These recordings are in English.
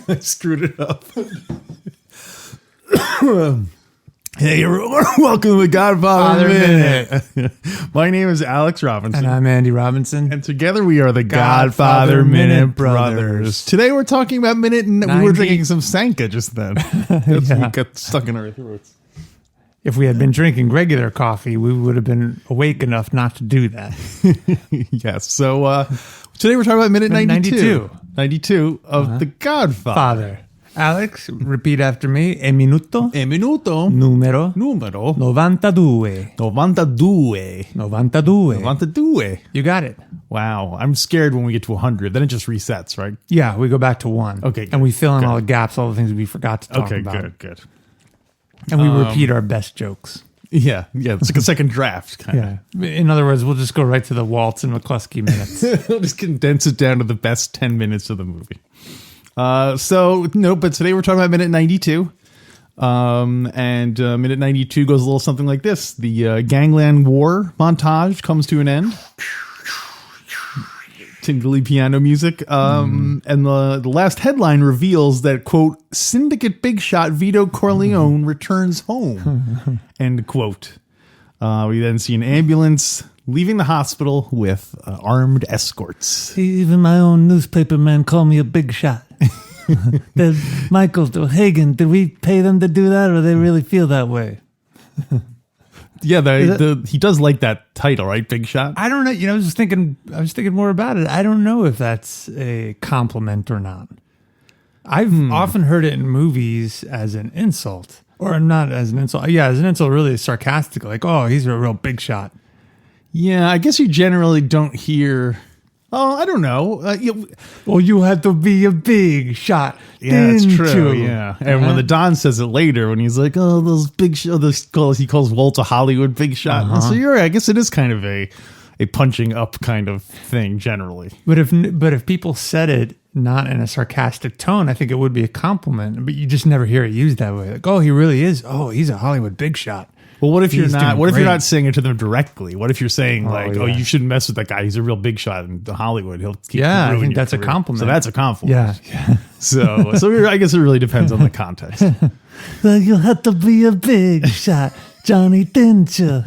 I screwed it up. Hey everyone, welcome to Godfather Minute. My name is Alex Robinson. And I'm Andy Robinson. And together we are the Godfather Minute Brothers. Today we're talking about Minute, and we were drinking some Sanka just then. That's what we got stuck in our throats. If we had been drinking regular coffee, we would have been awake enough not to do that. Yes. So today we're talking about Minute 92. 92 of The Godfather. Father. Alex, repeat after me. E minuto. E minuto. Numero. 92. 92. 92. 92. 92. You got it. Wow. I'm scared when we get to 100. Then it just resets, right? Yeah, we go back to 1. Okay. And we fill in all the gaps, all the things we forgot to talk about. Okay, good. And we repeat our best jokes. Yeah. It's like a second draft, kind of. Yeah. In other words, we'll just go right to the Woltz and McCluskey minutes. We'll just condense it down to the best 10 minutes of the movie. But today we're talking about Minute 92. And Minute 92 goes a little something like this. The Gangland War montage comes to an end. Tingly piano music. And the last headline reveals that, quote, Syndicate Big Shot Vito Corleone returns home, end quote. We then see an ambulance leaving the hospital with armed escorts. Even my own newspaper man called me a big shot. Michael, Hagen, did we pay them to do that, or they really feel that way? Yeah, he does like that title, right? Big Shot. I don't know. I was thinking more about it. I don't know if that's a compliment or not. I've often heard it in movies as an insult, or not as an insult. Yeah, as an insult, really sarcastic, like, "Oh, he's a real big shot." Yeah, I guess you generally don't hear. Oh, I don't know. You had to be a big shot. Yeah, that's true. You? Yeah, and when the Don says it later, when he's like, "Oh, those big he calls Woltz a Hollywood big shot." So you're right. I guess it is kind of a punching up kind of thing generally. But if people said it not in a sarcastic tone, I think it would be a compliment. But you just never hear it used that way. Like, "Oh, he really is. Oh, he's a Hollywood big shot." Well, what if you're not? What if you're not saying it to them directly? What if you're saying "Oh, you shouldn't mess with that guy. He's a real big shot in Hollywood. He'll keep I think that's career." a compliment. So that's a compliment. Yeah. So I guess it really depends on the context. Well, you had to be a big shot, Johnny, didn't you?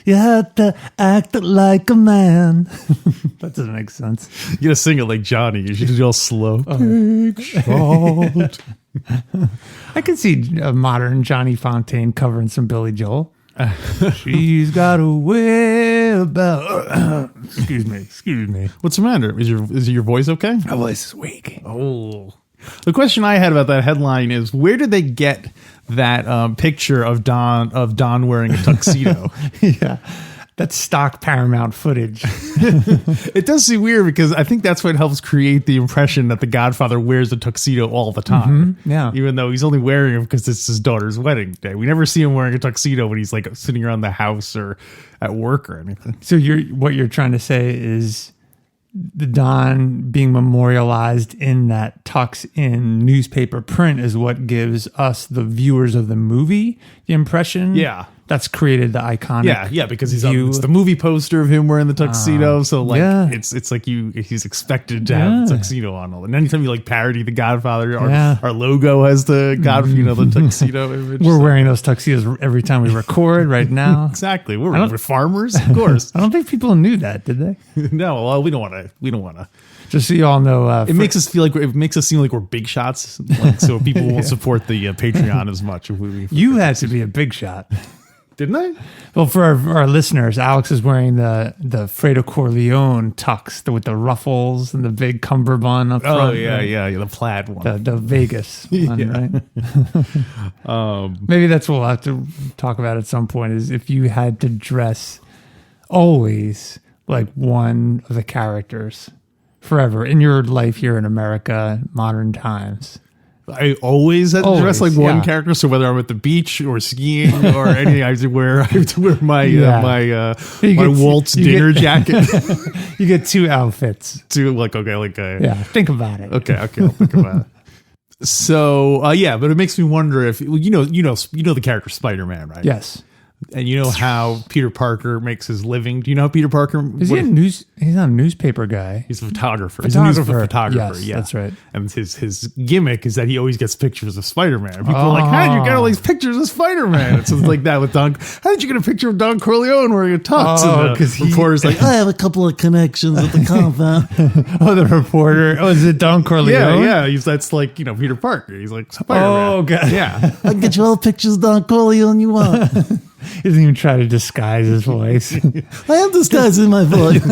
You had to act like a man. That doesn't make sense. You gotta sing it like Johnny. You should do it all slow. Big shot. I can see a modern Johnny Fontane covering some Billy Joel. She's got a way about. Excuse me. What's the matter? Is your voice okay? My voice is weak. Oh. The question I had about that headline is, where did they get that picture of Don wearing a tuxedo? Yeah. That's stock Paramount footage. It does seem weird because I think that's what helps create the impression that the Godfather wears a tuxedo all the time. Mm-hmm. Yeah. Even though he's only wearing it because it's his daughter's wedding day. We never see him wearing a tuxedo when he's like sitting around the house or at work or anything. So what you're trying to say is the Don being memorialized in that tux in newspaper print is what gives us, the viewers of the movie, the impression. Yeah. That's created the iconic. Yeah, because it's the movie poster of him wearing the tuxedo. So it's like he's expected to have the tuxedo on. And anytime you like parody the Godfather, our logo has the the tuxedo image. We're wearing those tuxedos every time we record right now. Exactly. We're farmers, of course. I don't think people knew that, did they? No. Well, we don't want to. Just so you all know, it makes us seem like we're big shots. So people won't support the Patreon as much. You had to be a big shot. Didn't I? Well, for our listeners, Alex is wearing the Fredo Corleone tux with the ruffles and the big cummerbund up front. Oh, yeah, the plaid one. The Vegas one, right? Maybe that's what we'll have to talk about at some point, is if you had to dress always like one of the characters forever in your life here in America, modern times? I always had to dress like one character. So whether I'm at the beach or skiing or anything, I have to wear my Woltz dinner jacket. You get 2 outfits. Think about it. Okay, I'll think about it. So but it makes me wonder if you know the character Spider-Man, right? Yes. And you know how Peter Parker makes his living? Do you know how Peter Parker... He's not a newspaper guy. He's a photographer. He's a photographer, yes, that's right. And his gimmick is that he always gets pictures of Spider-Man. People are like, how did you get all these pictures of Spider-Man? And so it's like that with Don... How did you get a picture of Don Corleone wearing a tux? Because the reporter's like, I have a couple of connections at the compound. The reporter... Oh, is it Don Corleone? Yeah. That's like, Peter Parker. He's like Spider-Man. Oh, God. Yeah. I can get you all the pictures of Don Corleone you want. He doesn't even try to disguise his voice. I am disguising my voice.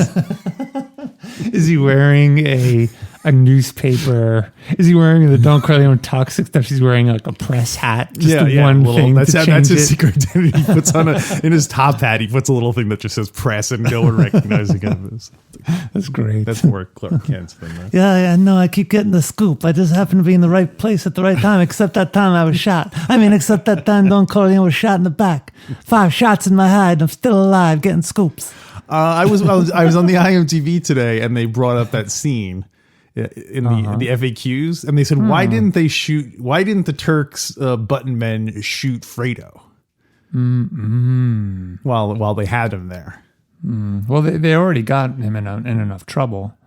Is he wearing a newspaper? Is he wearing the Don Corleone tux, except he's wearing like a press hat? One thing. That's his secret identity. He puts on in his top hat, he puts a little thing that just says press and no one recognizes him. That's great. That's more Clark Kent's thing, right? Yeah, no, I keep getting the scoop. I just happen to be in the right place at the right time, except that time I was shot. Except that time Don Corleone was shot in the back. 5 shots in my head, I'm still alive, getting scoops. I was on the IMDb today, and they brought up that scene in the FAQs, and they said, why didn't the Turks button men shoot Fredo while they had him there? Well, they already got him in enough trouble.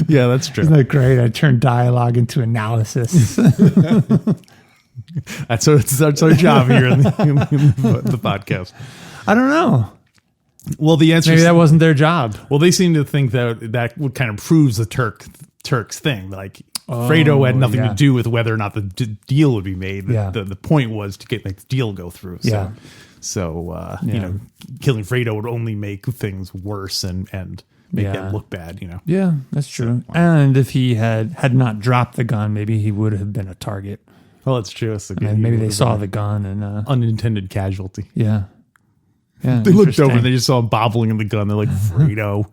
Yeah, that's true. Isn't that great? I turned dialogue into analysis. That's our job here in the podcast. I don't know. Well, the answer maybe that wasn't their job. Well, they seem to think that would kind of proves the Turks thing. Like Fredo had nothing to do with whether or not the deal would be made. The point was to get the deal go through. So killing Fredo would only make things worse and make them look bad. Yeah, that's true. So, and if he had not dropped the gun, maybe he would have been a target. Well, that's true. And maybe they saw the gun and unintended casualty. Yeah. They looked over and they just saw him bobbling in the gun. They're like, Fredo.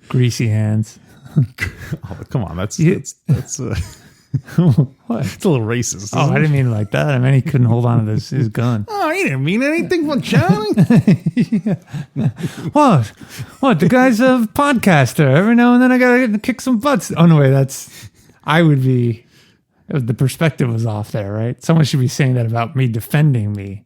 Greasy hands. Oh, come on. That's what? It's a little racist. Oh, I didn't mean it like that. I mean, he couldn't hold on to his gun. Oh, he didn't mean anything for Johnny. What? The guy's a podcaster. Every now and then I got to kick some butts. Oh, no, wait. The perspective was off there, right? Someone should be saying that about me defending me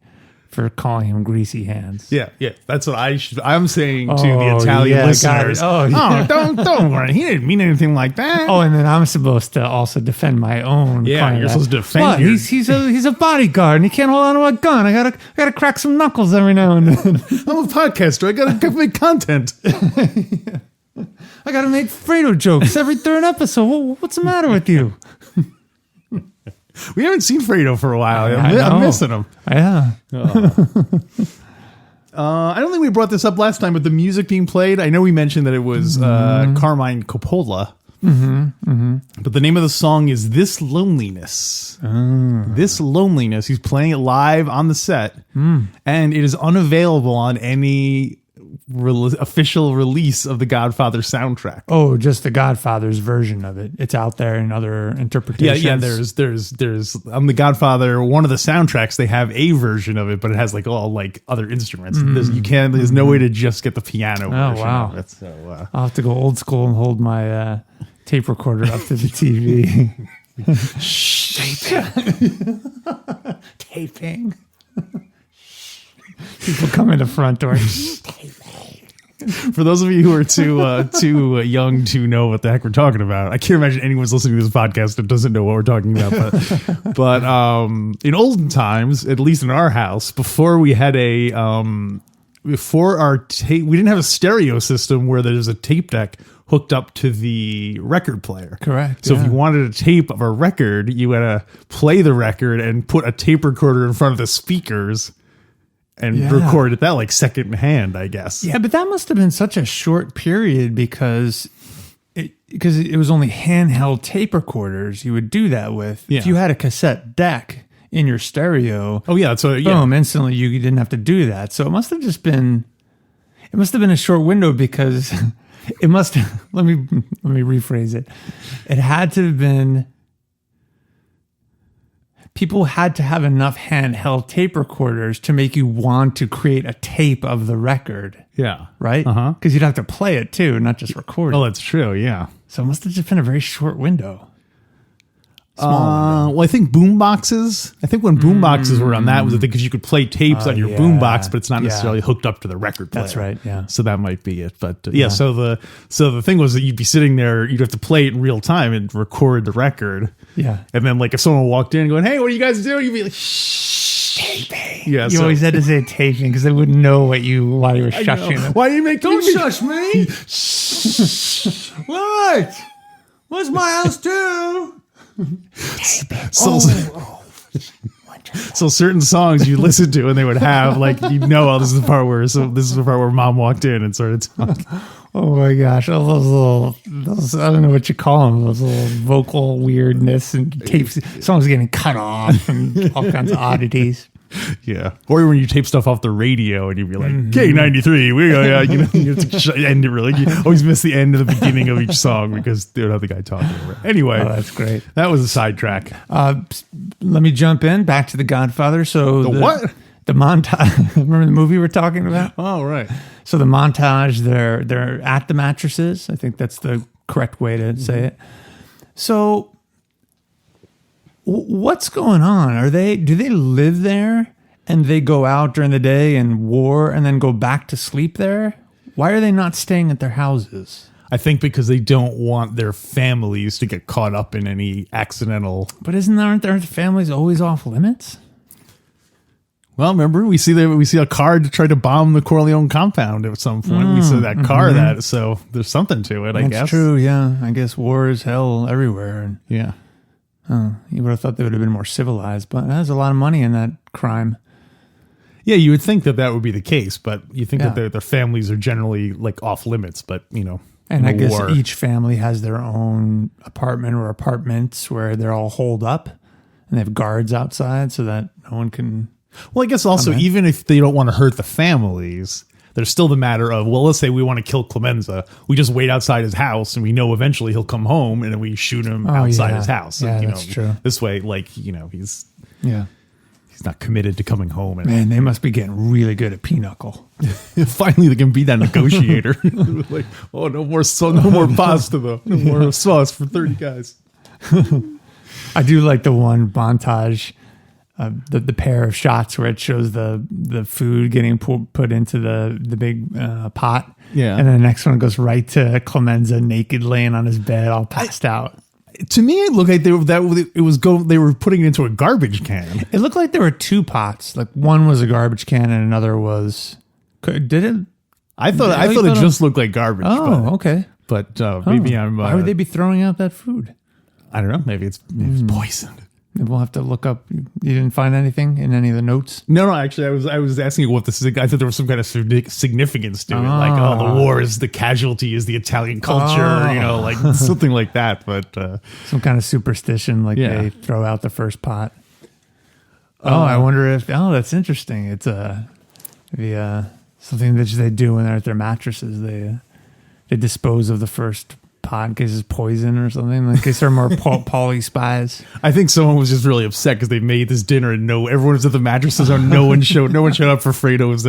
for calling him greasy hands. Yeah. That's what I'm saying to the Italian listeners. Don't worry. He didn't mean anything like that. Oh, and then I'm supposed to also defend my own. Yeah, you're supposed to defend. He's a bodyguard and he can't hold on to a gun. I gotta crack some knuckles every now and then. I'm a podcaster. I gotta make content. I gotta make Fredo jokes every third episode. What's the matter with you? We haven't seen Fredo for a while. I'm missing him. Yeah. I don't think we brought this up last time, but the music being played, I know we mentioned that it was Carmine Coppola. But the name of the song is This Loneliness. This Loneliness. He's playing it live on the set, and it is unavailable on any official release of the Godfather soundtrack. Oh, just the Godfather's version of it. It's out there in other interpretations. Yeah. There's on the Godfather, one of the soundtracks, they have a version of it, but it has like all like other instruments. There's no way to just get the piano version of it. So, I'll have to go old school and hold my tape recorder up to the TV. Taping. People come in the front door. For those of you who are too young to know what the heck we're talking about, I can't imagine anyone's listening to this podcast that doesn't know what we're talking about. But in olden times, at least in our house, before we had before our tape, we didn't have a stereo system where there's a tape deck hooked up to the record player. Correct. So if you wanted a tape of a record, you had to play the record and put a tape recorder in front of the speakers and record it that like second hand, I guess. Yeah, but that must have been such a short period because it was only handheld tape recorders you would do that with. Yeah. If you had a cassette deck in your stereo, boom, instantly you didn't have to do that. So it must have just been It must have been a short window because it must. Let me rephrase it. It had to have been. People had to have enough handheld tape recorders to make you want to create a tape of the record. Yeah. Right? Because you'd have to play it too, not just record it. Oh, that's true. Yeah. So it must have just been a very short window. Well, I think boom boxes. I think when boom boxes were on, that was the thing because you could play tapes on your boom box, but it's not necessarily hooked up to the record player. That's right. Yeah. So that might be it. But so the thing was that you'd be sitting there, you'd have to play it in real time and record the record. Yeah. And then like if someone walked in going, "Hey, what are you guys doing?" You'd be like, "Shh, taping." Yeah. You always had to say taping because they wouldn't know why you were shushing them. Why do you make? Don't shush me. What? What's my house too? So certain songs you listen to and they would have like this is the part where mom walked in and started talking. Oh my gosh, all those I don't know what you call them, those little vocal weirdness and tapes, songs getting cut off and all kinds of oddities. Yeah, or when you tape stuff off the radio and you'd be like K93, we you have to end it really. You always miss the end of the beginning of each song because they would have the guy talking over it. Anyway, that's great. That was a sidetrack. Let me jump in back to the Godfather. So what? The montage. Remember the movie we're talking about? Oh, right. So the montage, they're at the mattresses. I think that's the correct way to say it. So what's going on? Do they live there and they go out during the day and war and then go back to sleep there? Why are they not staying at their houses? I think because they don't want their families to get caught up in any accidental. But aren't their families always off limits? Well, remember we see a car to try to bomb the Corleone compound at some point. We see that car so there's something to it. I guess that's true. Yeah, I guess war is hell everywhere. And yeah. You would have thought they would have been more civilized, but there's a lot of money in that crime. Yeah, you would think that would be the case, but you think that their families are generally like off limits, but And I guess each family has their own apartment or apartments where they're all holed up and they have guards outside so that no one can. Well, I guess also even if they don't want to hurt the families, there's still the matter of, well, let's say we want to kill Clemenza. We just wait outside his house and we know eventually he'll come home and then we shoot him outside his house. Yeah, and, that's true. This way, he's not committed to coming home. Man, they must be getting really good at pinochle. Finally, they can be that negotiator. Like, oh, no more pasta though. No more sauce for 30 guys. I do like the one montage. The pair of shots where it shows the food getting put into the big pot. Yeah. And then the next one goes right to Clemenza naked laying on his bed, all passed out. To me, it looked like they were putting it into a garbage can. It looked like there were two pots. Like one was a garbage can and another was. Did it? I thought it just looked like garbage. Oh, okay. But maybe I'm. Why would they be throwing out that food? I don't know. Maybe it's poisoned. We'll have to look up. You didn't find anything in any of the notes? No. Actually, I was asking you what this is. I thought there was some kind of significance to it, like the war is the casualty is the Italian culture, like something like that. But some kind of superstition, like they throw out the first pot. I wonder if. Oh, that's interesting. It's something that they do when they're at their mattresses. They dispose of the first pot in case it's poison or something, in case they're more poly spies. I think someone was just really upset because they made this dinner and everyone was at the mattresses and no one showed up for Fredo's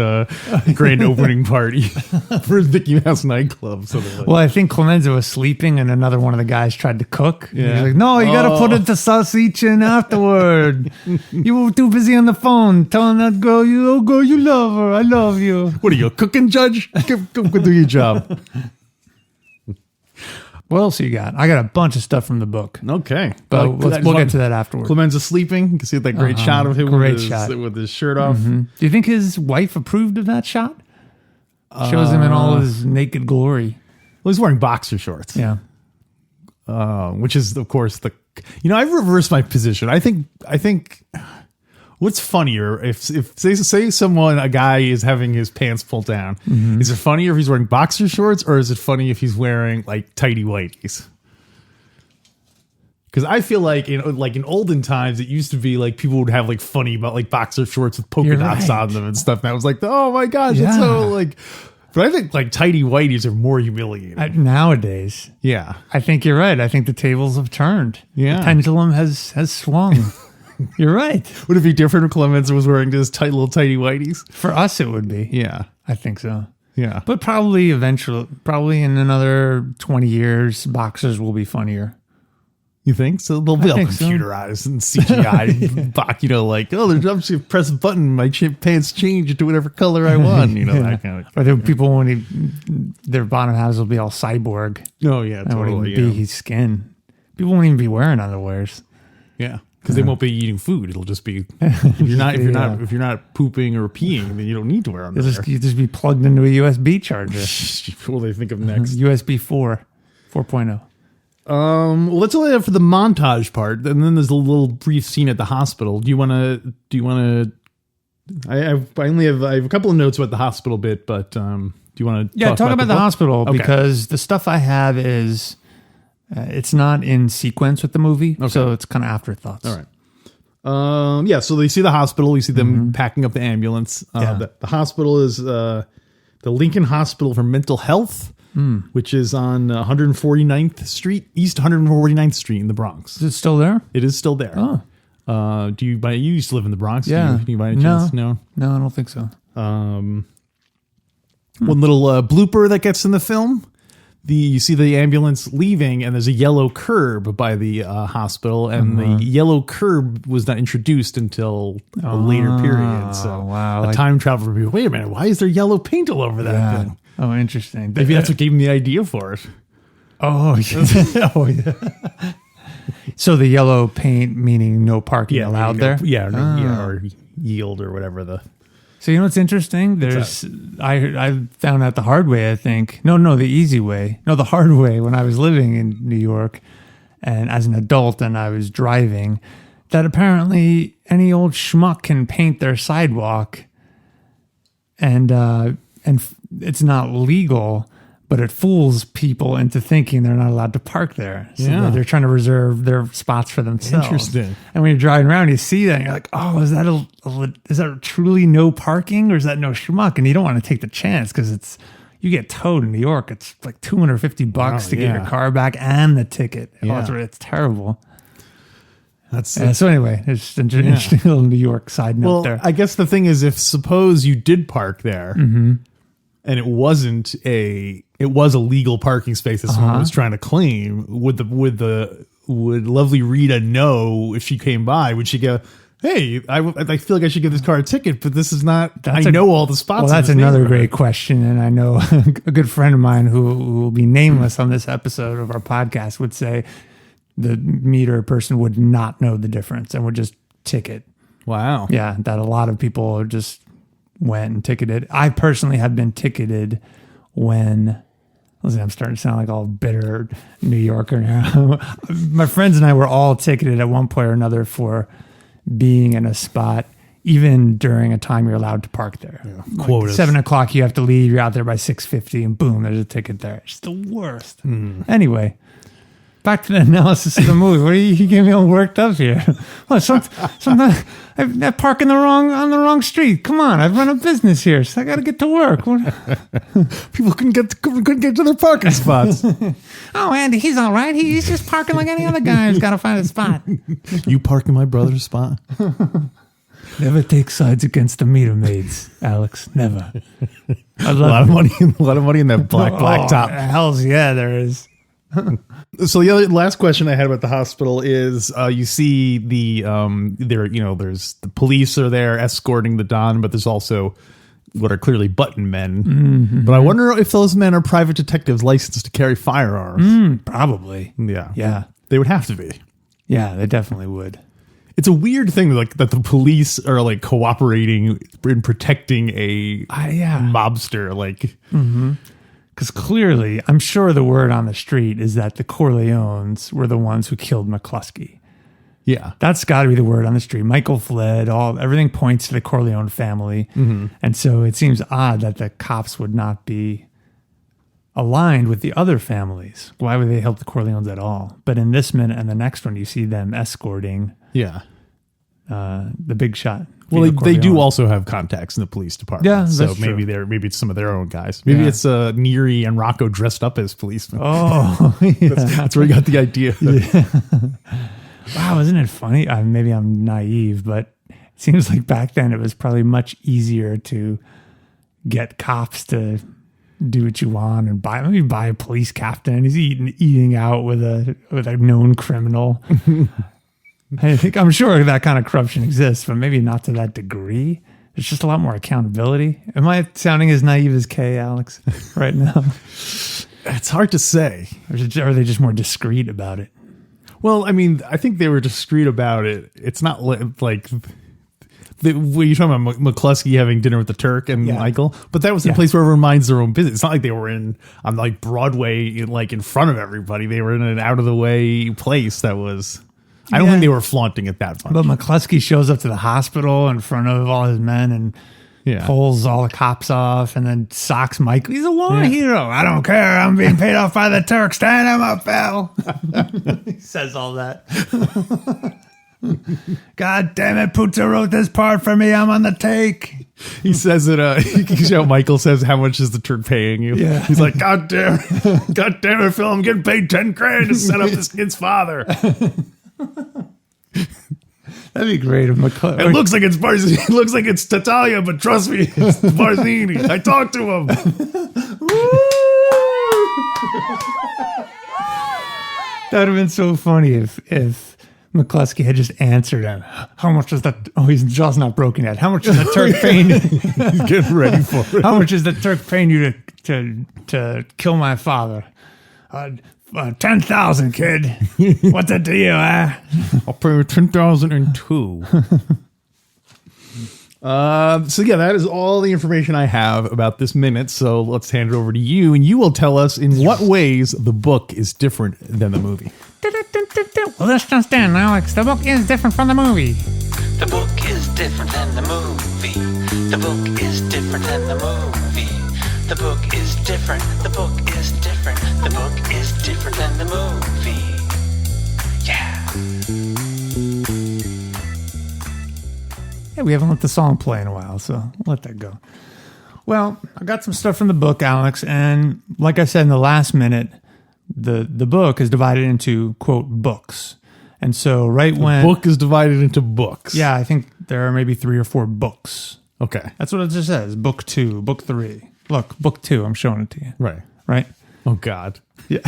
grand opening party for his Mickey Mouse nightclub. So well, I think Clemenza was sleeping and another one of the guys tried to cook. Yeah. He's like, no, you got to put it to salsiccia afterward. You were too busy on the phone telling that girl, you love her. I love you. What are you, a cooking judge? Go do your job. What else you got? I got a bunch of stuff from the book. Okay. But we'll get to that afterwards. Clemenza sleeping. You can see that great shot of him with his shirt off. Mm-hmm. Do you think his wife approved of that shot? Shows him in all his naked glory. Well, he's wearing boxer shorts. Yeah. Which is, of course, I've reversed my position. I think what's funnier if say a guy is having his pants pulled down, is it funnier if he's wearing boxer shorts or is it funny if he's wearing like tighty whities? Because I feel like in olden times it used to be like people would have like funny about like boxer shorts with polka dots on them and stuff. And I was like, oh my gosh, it's so like. But I think like tidy whities are more humiliating. Nowadays, Yeah. I think you're right. I think the tables have turned. Yeah. The pendulum has swung. You're right. Would it be different if Clemens was wearing just tight little tidy whities? For us, it would be. Yeah. I think so. Yeah. But probably eventually, probably in another 20 years, boxers will be funnier. You think? So they'll be all think so. computerized and CGI. Bach, like, oh, I'm just press a button, my pants change into whatever color I want. That kind of Or people won't even, their bottom halves will be all cyborg. Oh, yeah, It won't totally. even be skin. People won't even be wearing underwears. Yeah. Because they won't be eating food. It'll just be if you're not pooping or peeing, then you don't need to wear underwear. You just be plugged into a USB charger. What will they think of next? USB 4.0. Well, let's only have for the montage part, and then there's a little brief scene at the hospital. Do you want to? I have a couple of notes about the hospital bit, but do you want to? Yeah, talk about the hospital Okay. because the stuff I have is it's not in sequence with the movie, so it's kind of afterthoughts. All right. Yeah, so they see the hospital. We see them packing up the ambulance. The hospital is the Lincoln Hospital for Mental Health, which is on 149th Street, East 149th Street in the Bronx. Is it still there? It is still there. Oh. You used to live in the Bronx? Yeah. Do you by any chance? No. No, I don't think so. One little blooper that gets in the film. You see the ambulance leaving, and there's a yellow curb by the hospital, and the yellow curb was not introduced until a later period. So, wow. a time traveler would be, wait a minute, why is there yellow paint all over that thing? Oh, interesting. Maybe that's what gave him the idea for it. Oh, yeah. Oh, yeah. So the yellow paint meaning no parking allowed there? Yeah, or yield or whatever the. So you know what's interesting? There's I found out the hard way, I think. No, the easy way. No, the hard way when I was living in New York and as an adult and I was driving, that apparently any old schmuck can paint their sidewalk and it's not legal, but it fools people into thinking they're not allowed to park there. So they're trying to reserve their spots for themselves. Interesting. And when you're driving around, you see that, and you're like, oh, is that truly no parking or is that no schmuck? And you don't want to take the chance because you get towed in New York. It's like $250 to get your car back and the ticket. Yeah. Oh, it's terrible. That's So anyway, it's an interesting little New York side note there. I guess the thing is, if suppose you did park there, and it was a legal parking space that someone was trying to claim, would lovely Rita know if she came by? Would she go, hey, I feel like I should give this car a ticket, but this is not. I know all the spots. Well, that's another great question, and I know a good friend of mine who will be nameless on this episode of our podcast would say the meter person would not know the difference and would just ticket. Wow. Yeah, that a lot of people just went and ticketed. I personally have been ticketed when. Listen, I'm starting to sound like all bitter New Yorker now. My friends and I were all ticketed at one point or another for being in a spot, even during a time you're allowed to park there. Yeah. Like Quotas. 7:00, you have to leave. You're out there by 6:50, and boom, there's a ticket there. It's the worst. Anyway, back to the analysis of the movie. What are you getting me all worked up here? Well, sometimes I park on the wrong street. Come on, I run a business here, so I got to get to work. People couldn't get to their parking spots. Oh, Andy, he's all right. He's just parking like any other guy who's got to find a spot. You park in my brother's spot. Never take sides against the meter maids, Alex. Never. A lot of money in that black top. Hells yeah, there is. So the last question I had about the hospital is, you see there's the police are there escorting the Don, but there's also what are clearly button men. Mm-hmm. But I wonder if those men are private detectives licensed to carry firearms. Probably. Yeah. They would have to be. Yeah, they definitely would. It's a weird thing that the police are like cooperating in protecting a mobster. Because clearly, I'm sure the word on the street is that the Corleones were the ones who killed McCluskey. Yeah. That's got to be the word on the street. Michael fled. Everything points to the Corleone family. Mm-hmm. And so it seems odd that the cops would not be aligned with the other families. Why would they help the Corleones at all? But in this minute and the next one, you see them escorting the big shot. Well, Vito they do Corleone. also have contacts in the police department. Yeah, so that's maybe true. maybe it's some of their own guys. Maybe Yeah. it's Neri and Rocco dressed up as policemen. Oh, yeah. That's where he got the idea. Wow, isn't it funny? Maybe I'm naive, but it seems like back then it was probably much easier to get cops to do what you want and buy a police captain. He's eating out with a known criminal. I'm sure that kind of corruption exists, but maybe not to that degree. There's just a lot more accountability. Am I sounding as naive as Kay, Alex, right now? It's hard to say. Or are they just more discreet about it? Well, I mean, I think they were discreet about it. It's not like when you're talking about McCluskey having dinner with the Turk and Michael, but that was in a place where everyone minds their own business. It's not like they were on like Broadway, like in front of everybody. They were in an out of the way place that was. I don't think they were flaunting it that much. But McCluskey shows up to the hospital in front of all his men and pulls all the cops off and then socks Michael. He's a war hero. I don't care. I'm being paid off by the Turk. Stand him up, pal. He says all that. God damn it, Puta wrote this part for me. I'm on the take. He says it. Michael says, "How much is the Turk paying you?" Yeah. He's like, God damn it, Phil! I'm getting paid $10,000 to set up this kid's father. That'd be great if McCluskey. It looks like it's It looks like it's Tatalia, but trust me, it's Barzini. I talked to him. That would have been so funny if McCluskey had just answered him. How much is that? Oh, his jaw's not broken yet. How much is the Turk paying you? He's getting ready for it. How much is the Turk paying you to kill my father? 10,000, kid. What's it to you, eh? I'll pay you 10,002. So yeah, that is all the information I have about this minute. So let's hand it over to you, and you will tell us in what ways the book is different than the movie. Well, let's just in, Alex. The book is different from the movie. The book is different than the movie. The book is different than the movie. The book is different. The book is different. The book is different than the movie. Yeah. Yeah, we haven't let the song play in a while, so I'll let that go. Well, I got some stuff from the book, Alex, and like I said in the last minute, the book is divided into, quote, books. And so when... Book is divided into books. Yeah, I think there are maybe 3 or 4 books. Okay. That's what it just says. Book 2, book 3. Look, book 2, I'm showing it to you. Right. Right? Oh, God. Yeah.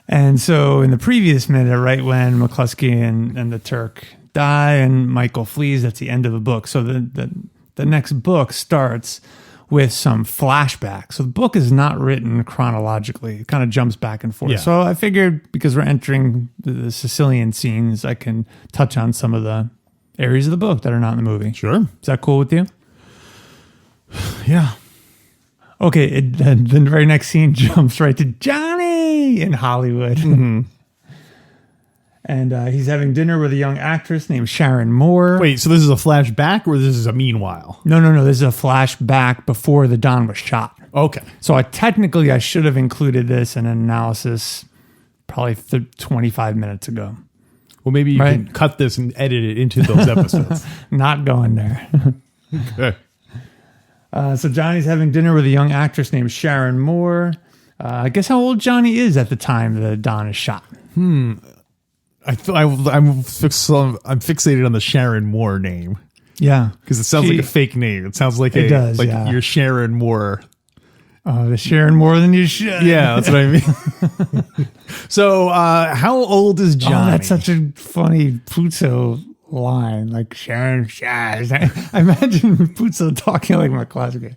And so in the previous minute, right when McCluskey and the Turk die and Michael flees, that's the end of the book. So the next book starts with some flashbacks. So the book is not written chronologically. It kind of jumps back and forth. Yeah. So I figured because we're entering the Sicilian scenes, I can touch on some of the areas of the book that are not in the movie. Sure. Is that cool with you? Yeah. Okay, the very next scene jumps right to Johnny in Hollywood. Mm-hmm. And he's having dinner with a young actress named Sharon Moore. Wait, so this is a flashback or this is a meanwhile? No. This is a flashback before the Don was shot. Okay. So I should have included this in an analysis probably 25 minutes ago. Well, maybe you can cut this and edit it into those episodes. Not going there. Okay. So Johnny's having dinner with a young actress named Sharon Moore. I guess how old Johnny is at the time the Don is shot. I'm fixated on the Sharon Moore name Yeah. because it sounds like a fake name. It sounds like you're Sharon Moore. Oh, the Sharon more than you should. Yeah, that's what I mean. So, how old is Johnny? Oh, that's such a funny Puzo line, like Sharon Shaz. I imagine Puzo talking like McCluskey.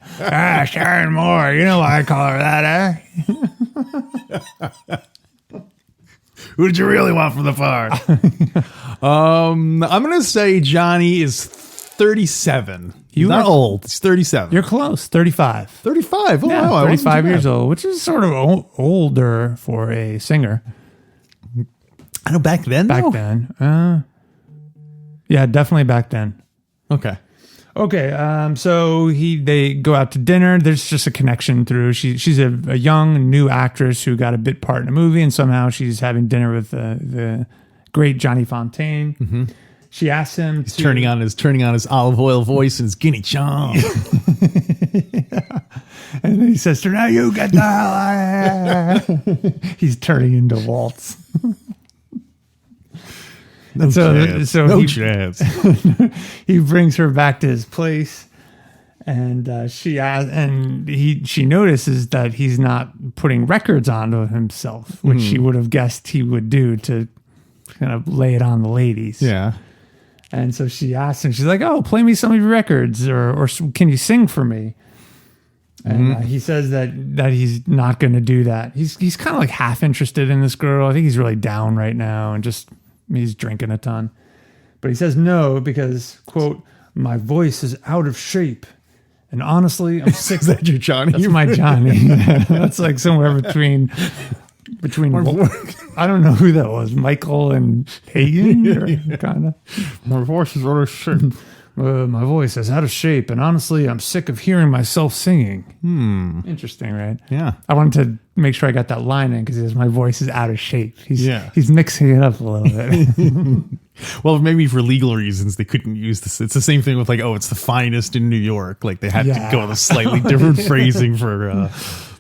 Sharon Moore. You know why I call her that, eh? Who did you really want from the part? I'm going to say Johnny is 37. He's not old. He's 37. You're close. 35. 35. Oh, Yeah, wow, 35 years old, which is sort of older for a singer. I know back then. Back though? then. Yeah, definitely back then. Okay. Okay, so they go out to dinner. There's just a connection through. She's a young new actress who got a bit part in a movie, and somehow she's having dinner with the great Johnny Fontane. She asks him He's turning on his olive oil voice and his guinea chong. And then he says to her, now you get the hell out of here. He's turning into Woltz. No chance. He brings her back to his place, and she notices that he's not putting records onto himself, which she would have guessed he would do to kind of lay it on the ladies. Yeah. And so she asks him, she's like, oh, play me some of your records, or can you sing for me? And he says that he's not going to do that. He's kind of like half interested in this girl. I think he's really down right now and just he's drinking a ton. But he says no because, quote, my voice is out of shape. And honestly, I'm sick. Is that your Johnny? That's my Johnny. That's like somewhere between I don't know who that was, Michael and Hagen, kind of. My voice is out of shape. My voice is out of shape, and honestly, I'm sick of hearing myself singing. Interesting, right? Yeah. I wanted to make sure I got that line in because my voice is out of shape. He's mixing it up a little bit. Well, maybe for legal reasons they couldn't use this. It's the same thing with like, oh, it's the finest in New York. Like they had to go with a slightly different phrasing for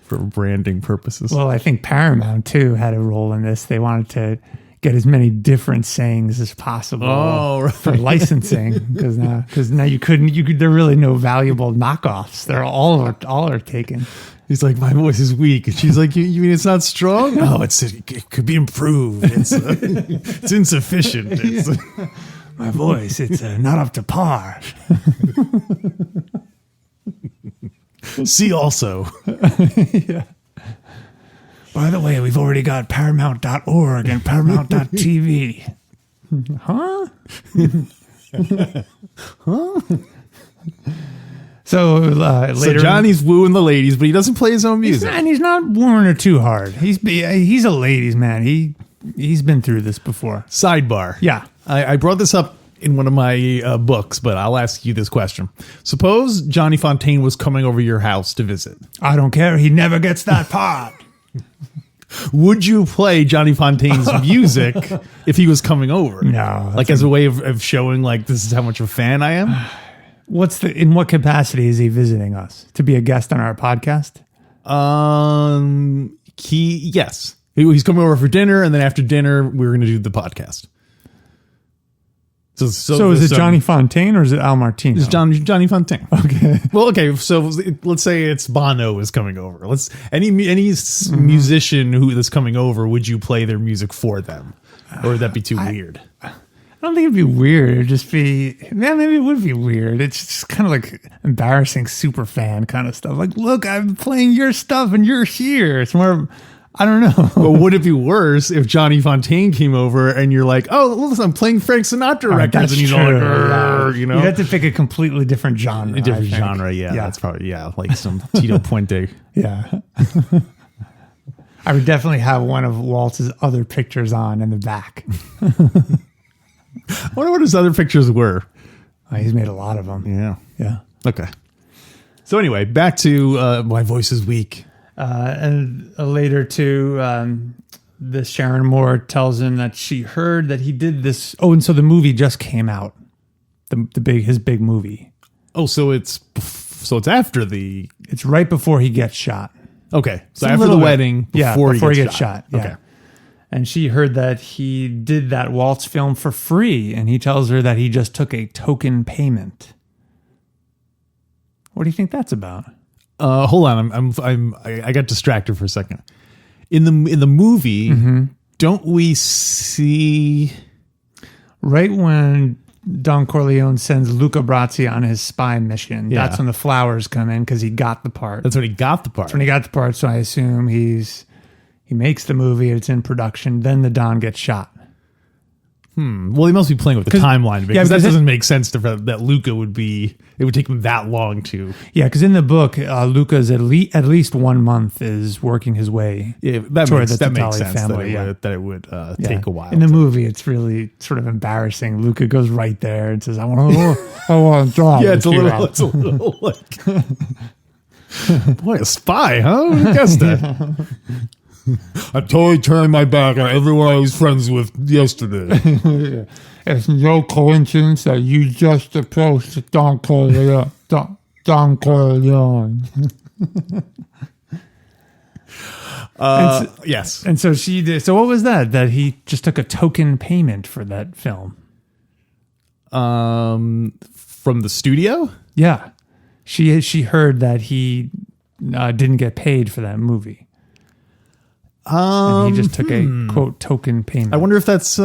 branding purposes. Well, I think Paramount too had a role in this. They wanted to get as many different sayings as possible for licensing because now there are really no valuable knockoffs. They're all are taken. He's like, my voice is weak. And she's like, you mean it's not strong? No, it could be improved. It's insufficient. My voice, it's not up to par. See also. Yeah. By the way, we've already got Paramount.org and Paramount.tv. Huh? So later, so Johnny's wooing the ladies, but he doesn't play his own music. He's not wooing her too hard. He's a ladies' man. He's been through this before. Sidebar. Yeah. I brought this up in one of my books, but I'll ask you this question. Suppose Johnny Fontane was coming over your house to visit. I don't care. He never gets that part. Would you play Johnny Fontane's music if he was coming over? No. Like as a way of showing like this is how much of a fan I am? In what capacity is he visiting us? To be a guest on our podcast? Yes. He's coming over for dinner, and then after dinner we're going to do the podcast. So is it Johnny Fontane or is it Al Martino? It's Johnny Fontane. Okay. Well, okay. So let's say it's Bono is coming over. Any musician who is coming over, would you play their music for them, or would that be too weird? I don't think it'd be weird. It'd just be, maybe it would be weird. It's just kind of like embarrassing super fan kind of stuff. Like, look, I'm playing your stuff and you're here. It's more. I don't know. But would it be worse if Johnny Fontane came over and you're like, oh, listen, I'm playing Frank Sinatra records, and he's all like, you know? You'd have to pick a completely different genre. A different genre, yeah. That's probably, like some Tito Puente. Yeah. I would definitely have one of Woltz's other pictures on in the back. I wonder what his other pictures were. He's made a lot of them. Yeah. Yeah. Okay. So anyway, back to my voice is weak. And later too, this Sharon Moore tells him that she heard that he did this. Oh, and so the movie just came out. His big movie. Oh, so it's after It's right before he gets shot. Okay, so after the wedding, before he gets shot. Yeah. Okay. And she heard that he did that Woltz film for free, and he tells her that he just took a token payment. What do you think that's about? Hold on, I got distracted for a second. In the movie, don't we see right when Don Corleone sends Luca Brasi on his spy mission? Yeah. That's when the flowers come in because he got the part. That's when he got the part. So I assume he makes the movie. It's in production. Then the Don gets shot. Well, he must be playing with the timeline because that doesn't make sense that Luca would be. It would take him that long to. Yeah, because in the book, Luca's at least 1 month is working his way. Yeah, that makes sense. Family, that it would take a while. In the movie, it's really sort of embarrassing. Luca goes right there and says, "I want to draw." Yeah, it's a little like. Boy, a spy, huh? Who guessed that? I totally turned my back on everyone I was friends with yesterday. It's no coincidence that you just approached Don Corleone. Don Corleone. Yes. And so she did. So what was that? That he just took a token payment for that film? From the studio? Yeah. She heard that he didn't get paid for that movie. And he just took a quote token payment. I wonder if that's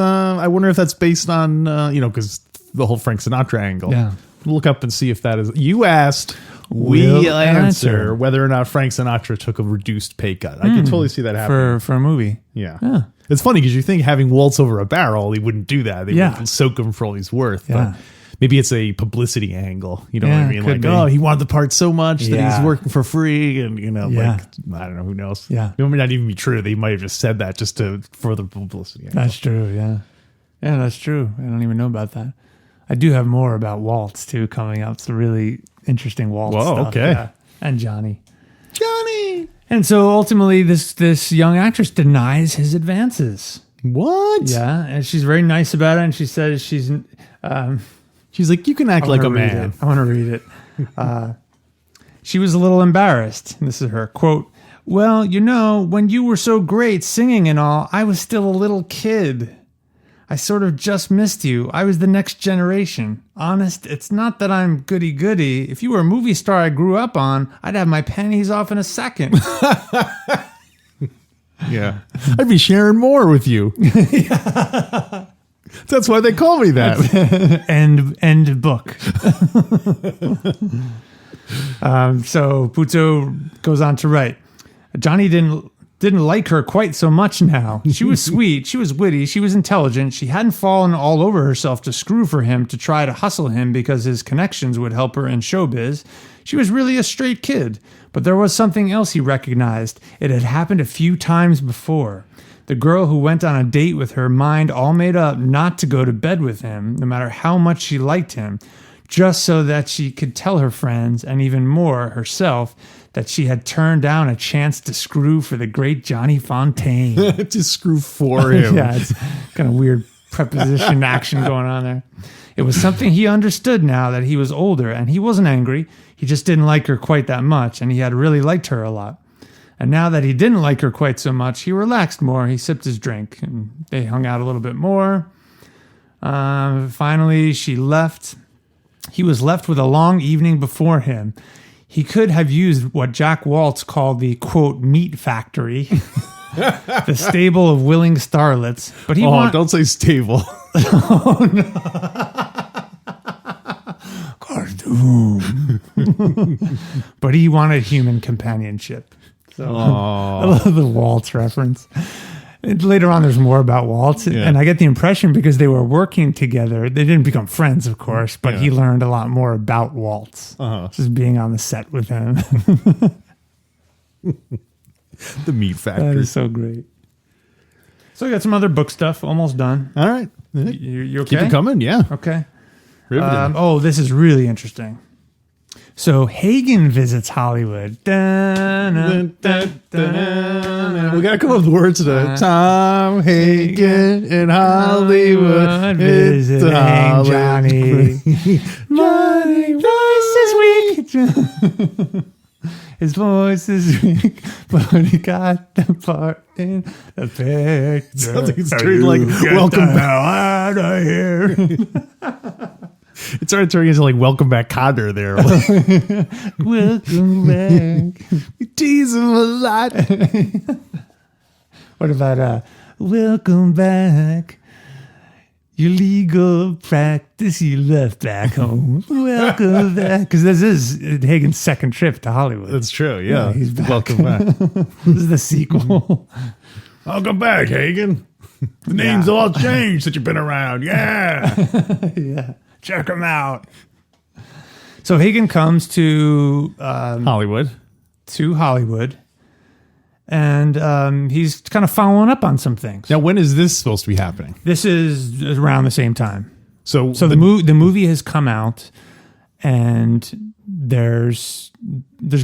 based on because the whole Frank Sinatra angle. Yeah. Look up and see if that is. You asked, We'll we'll answer answer. whether or not Frank Sinatra took a reduced pay cut. I can totally see that happening. for a movie. Yeah. It's funny because you think having Woltz over a barrel, he wouldn't do that. They would soak him for all he's worth. Yeah. But maybe it's a publicity angle. You know what I mean? could Like, be. oh, he wanted the part so much that Yeah. he's working for free. And, Yeah. I don't know. Who knows? Yeah. It might not even be true. They might have just said that just to further publicity. Angle. That's true. Yeah. Yeah, that's true. I don't even know about that. I do have more about Woltz too coming up. It's a really interesting Woltz Whoa, stuff. okay. Yeah. And Johnny. Johnny! And so ultimately this young actress denies his advances. What? Yeah. And she's very nice about it. And she says she's She's like, you can act like a man. I want to read it. She was a little embarrassed. This is her quote. Well, when you were so great singing and all, I was still a little kid. I sort of just missed you. I was the next generation. Honest, it's not that I'm goody-goody. If you were a movie star I grew up on, I'd have my panties off in a second. Yeah. I'd be sharing more with you. That's why they call me that. End book. So Puzo goes on to write, Johnny didn't like her quite so much now. She was sweet, she was witty, she was intelligent. She hadn't fallen all over herself to screw for him, to try to hustle him because his connections would help her in showbiz. She was really a straight kid. But there was something else he recognized. It had happened a few times before. The girl who went on a date with her mind all made up not to go to bed with him, no matter how much she liked him, just so that she could tell her friends, and even more herself, that she had turned down a chance to screw for the great Johnny Fontane. To screw for him. Yeah, it's kind of weird preposition action going on there. It was something he understood now that he was older, and he wasn't angry. He just didn't like her quite that much, and he had really liked her a lot. And now that he didn't like her quite so much, he relaxed more. He sipped his drink, and they hung out a little bit more. Finally, she left. He was left with a long evening before him. He could have used what Jack Woltz called the, quote, meat factory, the stable of willing starlets. But he don't say stable. Cartoon. But he wanted human companionship. So I love the Waltz reference. Later on, there's more about Waltz, and I get the impression because they were working together, they didn't become friends, of course, but he learned a lot more about Waltz, just being on the set with him. The meat That factory. is so great. So I got some other book stuff, almost done. All right. You okay? Keep it coming, yeah. Okay. Riveting. This is really interesting. So Hagen visits Hollywood. Dun, dun, dun, dun. We gotta come up with words today. Tom Hagen in Hollywood. Visiting It's Johnny. My voice is weak. His voice is weak, but he got the part in the picture. Sounds like it's turning like welcome back. Out of here. It started turning into like welcome back Connor there. Welcome back. We tease him a lot. What about welcome back? Your legal practice you left back home. Welcome back. Because this is Hagen's second trip to Hollywood. That's true, yeah. He's back. Welcome back. This is the sequel. Welcome back, Hagen. The name's all changed since you've been around. Yeah. Yeah. Check him out. So Hagen comes to Hollywood. And he's kind of following up on some things. Now, when is this supposed to be happening? This is around the same time. So the movie has come out, and there's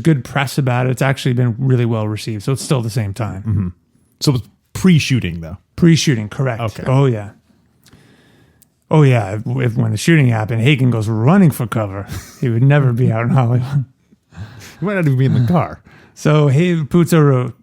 good press about it. It's actually been really well received. So it's still the same time. Mm-hmm. So it's pre-shooting, though. Pre-shooting, correct. Okay. Oh, yeah. Oh, yeah. If when the shooting happened, Hagen goes running for cover. He would never be out in Hollywood. He might not even be in the car. So Puzo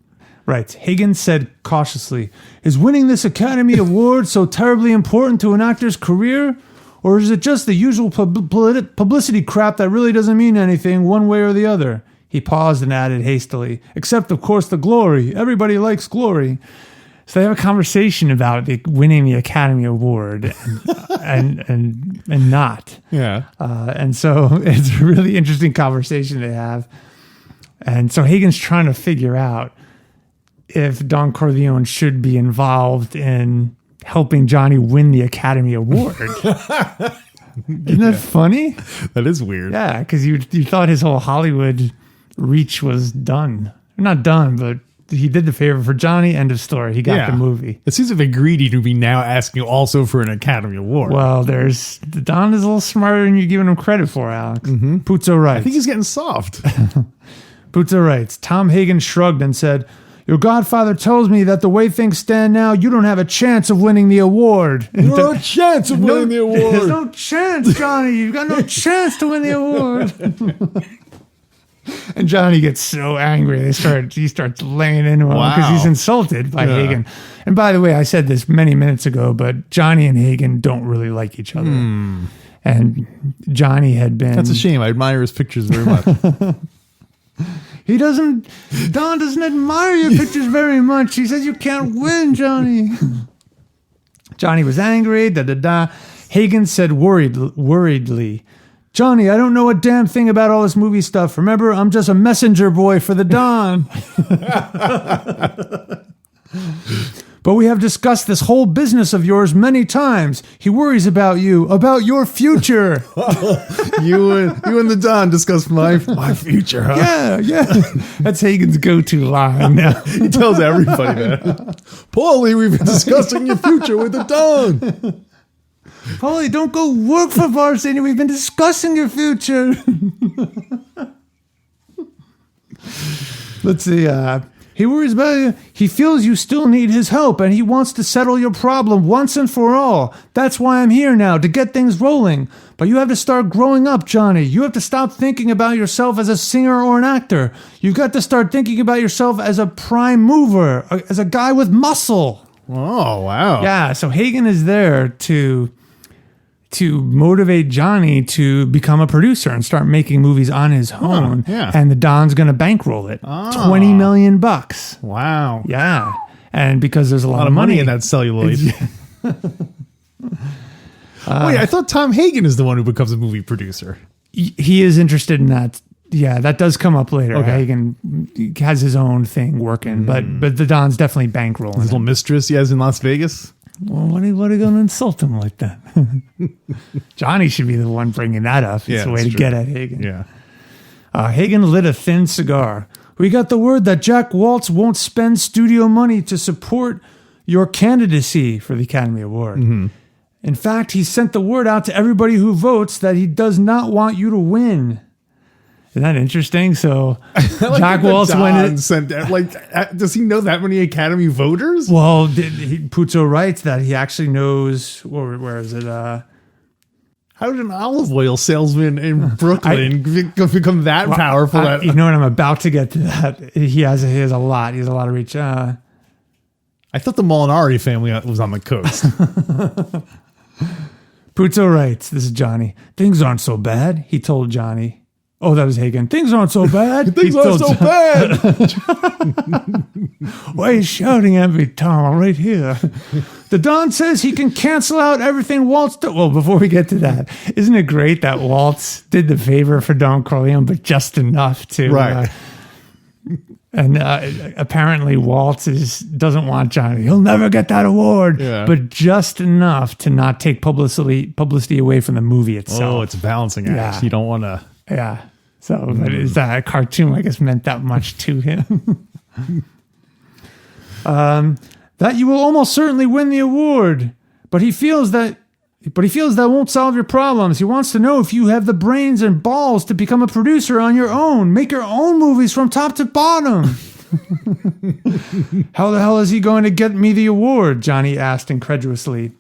writes, Hagen said cautiously, is winning this Academy Award so terribly important to an actor's career? Or is it just the usual publicity crap that really doesn't mean anything one way or the other? He paused and added hastily, except, of course, the glory. Everybody likes glory. So they have a conversation about winning the Academy Award and not. Yeah. And so it's a really interesting conversation they have. And so Hagen's trying to figure out if Don Corleone should be involved in helping Johnny win the Academy Award. Isn't that funny? That is weird. Yeah, because you thought his whole Hollywood reach was done. Not done, but he did the favor for Johnny. End of story. He got the movie. It seems a bit greedy to be now asking also for an Academy Award. Well, Don is a little smarter than you're giving him credit for, Alex. Mm-hmm. Puzo writes. I think he's getting soft. Puzo writes, Tom Hagen shrugged and said, your Godfather tells me that the way things stand now, you don't have a chance of winning the award. No chance of winning the award. There's no chance, Johnny. You've got no chance to win the award. And Johnny gets so angry. He starts laying into him because he's insulted by Hagen. And by the way, I said this many minutes ago, but Johnny and Hagen don't really like each other. And Johnny had been... That's a shame. I admire his pictures very much. Don doesn't admire your pictures very much. He says you can't win, Johnny. Johnny was angry, Hagen said worriedly, Johnny, I don't know a damn thing about all this movie stuff. Remember, I'm just a messenger boy for the Don. But we have discussed this whole business of yours many times. He worries about you, about your future. You and the Don discussed my future, huh? Yeah. That's Hagen's go-to line now. He tells everybody that. Paulie, we've been discussing your future with the Don. Paulie, don't go work for Varsity. We've been discussing your future. Let's see. He worries about you. He feels you still need his help, and he wants to settle your problem once and for all. That's why I'm here now, to get things rolling. But you have to start growing up, Johnny. You have to stop thinking about yourself as a singer or an actor. You've got to start thinking about yourself as a prime mover, as a guy with muscle. Oh, wow. Yeah, so Hagen is there to motivate Johnny to become a producer and start making movies on his own. Yeah. And the Don's going to bankroll it. $20 million. Wow. Yeah. And because there's a lot of money in that celluloid. Wait, I thought Tom Hagen is the one who becomes a movie producer. He is interested in that. Yeah, that does come up later. Okay. Hagen has his own thing working, but the Don's definitely bankrolling His little mistress he has in Las Vegas. Well, what are you going to insult him like that? Johnny should be the one bringing that up. It's a way to get at Hagen. Yeah. Hagen lit a thin cigar. We got the word that Jack Woltz won't spend studio money to support your candidacy for the Academy Award. Mm-hmm. In fact, he sent the word out to everybody who votes that he does not want you to win. Isn't that interesting? So Jack Woltz went. Does he know that many Academy voters? Well, Puzo writes that he actually knows. Where is it? How did an olive oil salesman in Brooklyn become that powerful? You know what? I'm about to get to that. He has a lot. He has a lot of reach. I thought the Molinari family was on the coast. Puzo writes, this is Johnny. Things aren't so bad, he told Johnny. Oh, that was Hagen. Things aren't so bad. Things aren't so bad. Why are you shouting at me, Tom? I'm right here. The Don says he can cancel out everything Woltz did. Well, before we get to that, isn't it great that Woltz did the favor for Don Corleone, but just enough to... Right. Apparently Woltz doesn't want Johnny. He'll never get that award. Yeah. But just enough to not take publicity away from the movie itself. Oh, it's a balancing act. Yeah. You don't want to... Yeah. So, but is that cartoon, I guess, meant that much to him? That you will almost certainly win the award, but he feels that won't solve your problems. He wants to know if you have the brains and balls to become a producer on your own, make your own movies from top to bottom. How the hell is he going to get me the award? Johnny asked incredulously.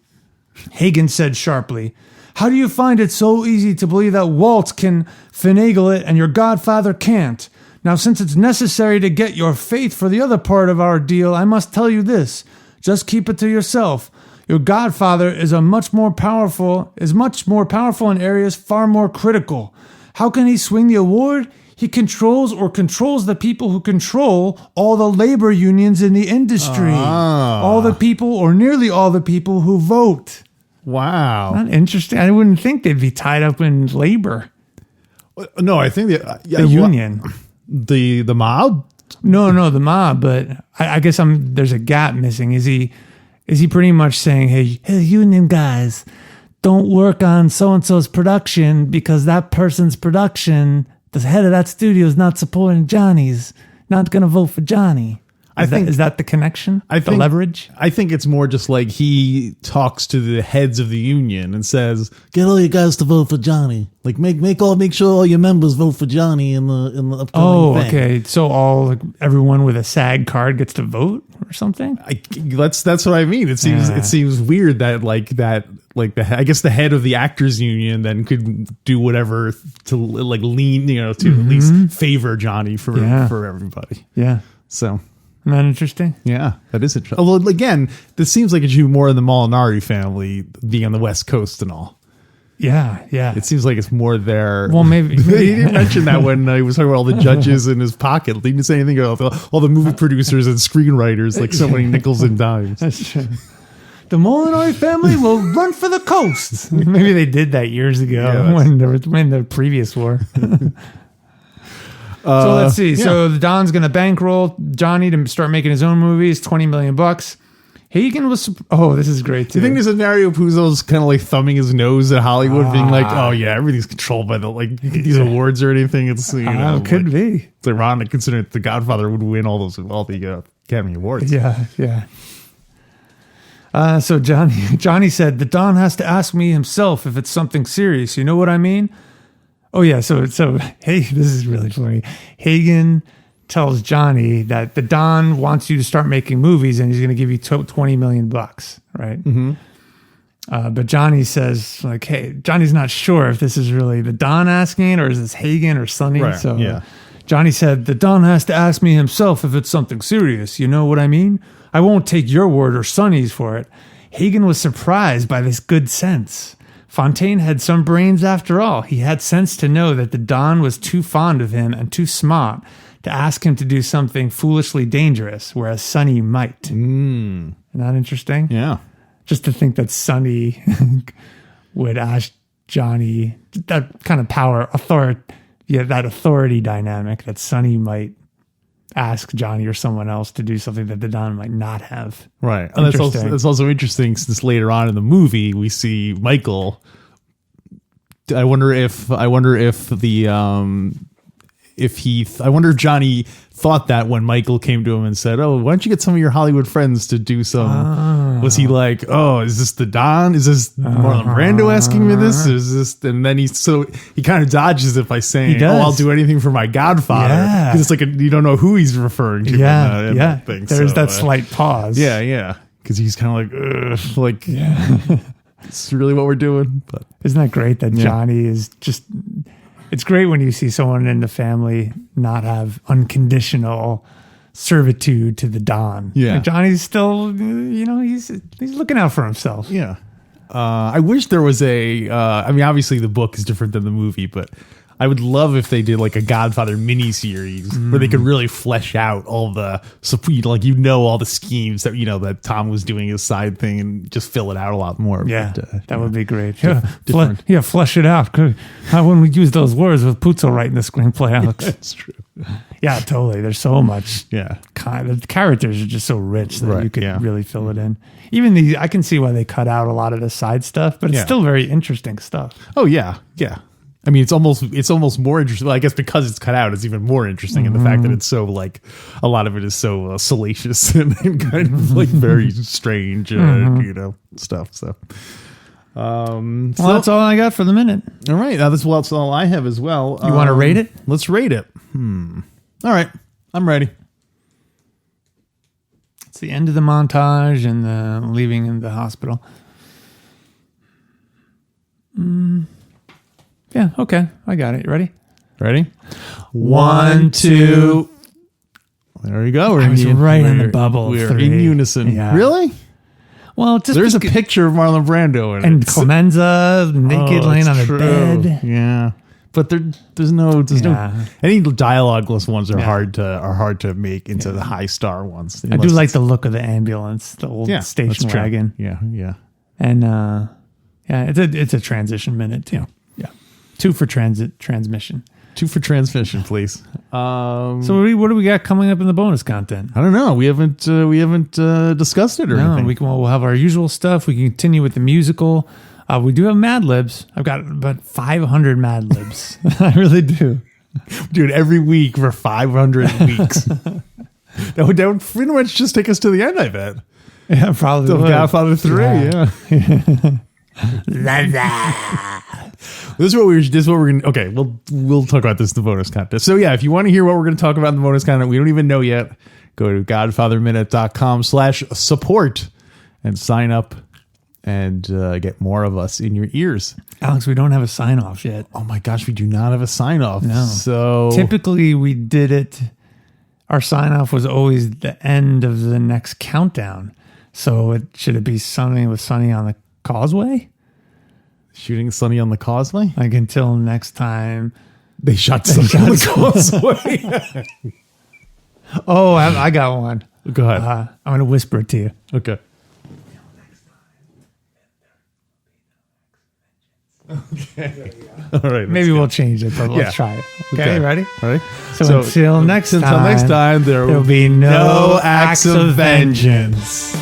Hagen said sharply, how do you find it so easy to believe that Woltz can finagle it and your Godfather can't? Now, since it's necessary to get your faith for the other part of our deal, I must tell you this. Just keep it to yourself. Your Godfather is much more powerful in areas far more critical. How can he swing the award? He controls the people who control all the labor unions in the industry. All the people, or nearly all the people who vote. Wow. Not interesting. I wouldn't think they'd be tied up in labor. No, I think The union. The mob? No, the mob. But I guess there's a gap missing. Is he pretty much saying, hey, union guys, don't work on so-and-so's production because that person's production, the head of that studio is not supporting Johnny's, not going to vote for Johnny. Is that the connection? The leverage? I think it's more just like he talks to the heads of the union and says, "Get all you guys to vote for Johnny. Like make sure all your members vote for Johnny in the upcoming thing." Okay. So everyone with a SAG card gets to vote or something? That's what I mean. It seems weird that I guess the head of the actors union then could do whatever to lean, to at least favor Johnny for everybody. Yeah. So. Isn't that interesting? Yeah, that is interesting. Although, again, this seems like it's you more in the Molinari family being on the West Coast and all. Yeah. It seems like it's more there. Well, maybe. He didn't mention that when he was talking about all the judges in his pocket. He didn't say anything about all the movie producers and screenwriters, like so many nickels and dimes. That's true. The Molinari family will run for the coast. Maybe they did that years ago when the previous war. So let's see. Yeah. So the Don's going to bankroll Johnny to start making his own movies, $20 million. Hagen was, this is great too. Do you think there's a Mario Puzo's kind of like thumbing his nose at Hollywood, being like, "Oh yeah, everything's controlled by these awards or anything"? It's could be. It's ironic considering the Godfather would win all the Academy Awards. Yeah. So Johnny said the Don has to ask me himself if it's something serious. You know what I mean? Oh yeah, so hey, this is really funny. Hagen tells Johnny that the Don wants you to start making movies and he's going to give you $20 million, right? Mm-hmm. But Johnny says hey, Johnny's not sure if this is really the Don asking it or is this Hagen or Sonny. Right, so yeah. Johnny said the Don has to ask me himself if it's something serious. You know what I mean? I won't take your word or Sonny's for it. Hagen was surprised by this good sense. Fontane had some brains after all. He had sense to know that the Don was too fond of him and too smart to ask him to do something foolishly dangerous, whereas Sonny might. Isn't that interesting? Yeah. Just to think that Sonny would ask Johnny, that kind of that authority dynamic, that Sonny might ask Johnny or someone else to do something that the Don might not have. Right. And that's also interesting since later on in the movie we see Michael. I wonder if Johnny thought that when Michael came to him and said, "Oh, why don't you get some of your Hollywood friends to do some?" Was he like, "Oh, is this the Don? Is this Marlon Brando asking me this? Is this?" And then he kind of dodges it by saying, "Oh, I'll do anything for my Godfather." Yeah. Because it's you don't know who he's referring to. Yeah, in that thing. There's that slight pause. Yeah. Because he's kind of it's really what we're doing. But isn't that great that Johnny is just? It's great when you see someone in the family not have unconditional servitude to the Don. Yeah. And Johnny's still, he's looking out for himself. Yeah. I wish there was obviously the book is different than the movie, but I would love if they did like a Godfather miniseries where they could really flesh out all the, all the schemes that, that Tom was doing his side thing and just fill it out a lot more. Yeah, but, that would be great. Different. Flesh it out. How wouldn't we use those words with Puzo writing the screenplay, Alex? That's true. Yeah, totally. There's so much. Yeah. The characters are just so rich that you could yeah. really fill it in. Even I can see why they cut out a lot of the side stuff, but it's still very interesting stuff. Oh, yeah. Yeah. I mean, it's almost more interesting. Well, I guess because it's cut out, it's even more interesting in the fact that it's so a lot of it is so salacious and kind of very strange, stuff. So, that's all I got for the minute. All right, that's all I have as well. You want to rate it? Let's rate it. All right, I'm ready. It's the end of the montage and the leaving in the hospital. Yeah, okay. I got it. You ready? Ready? 1, 2. There we go. I was right on the bubble. We're 3. in unison. Yeah. Really? Well, just There's a picture of Marlon Brando in and it. Clemenza naked laying it's on the true. bed. Yeah. But there's no any dialogueless ones are hard to make into the high star ones. I do like the look of the ambulance, the old that's station true. wagon. Yeah. And it's a transition minute too. Yeah. 2 for transmission. 2 for transmission, please. So what do we got coming up in the bonus content? I don't know. We haven't discussed it or anything. We'll have our usual stuff. We can continue with the musical. We do have Mad Libs. I've got about 500 Mad Libs. I really do. Dude, every week for 500 weeks. that would pretty much just take us to the end, I bet. Yeah, probably. The would. Godfather 3, yeah. This is what we're going to, okay, we'll talk about this in the bonus content. So yeah, if you want to hear what we're going to talk about in the bonus content, we don't even know yet, go to godfatherminute.com/support and sign up and get more of us in your ears. Alex, we don't have a sign off yet. Oh my gosh, we do not have a sign off. No. So typically we did it. Our sign off was always the end of the next countdown. So should it be something with Sunny on the Causeway? Shooting Sunny on the Causeway? Like until next time. They shot Sunny on the Causeway. Oh, I got one. Go ahead. I'm going to whisper it to you. Okay. All right. Maybe we'll change it, but let's try it. Okay, ready? All right. So until next time, there there'll be no acts of vengeance.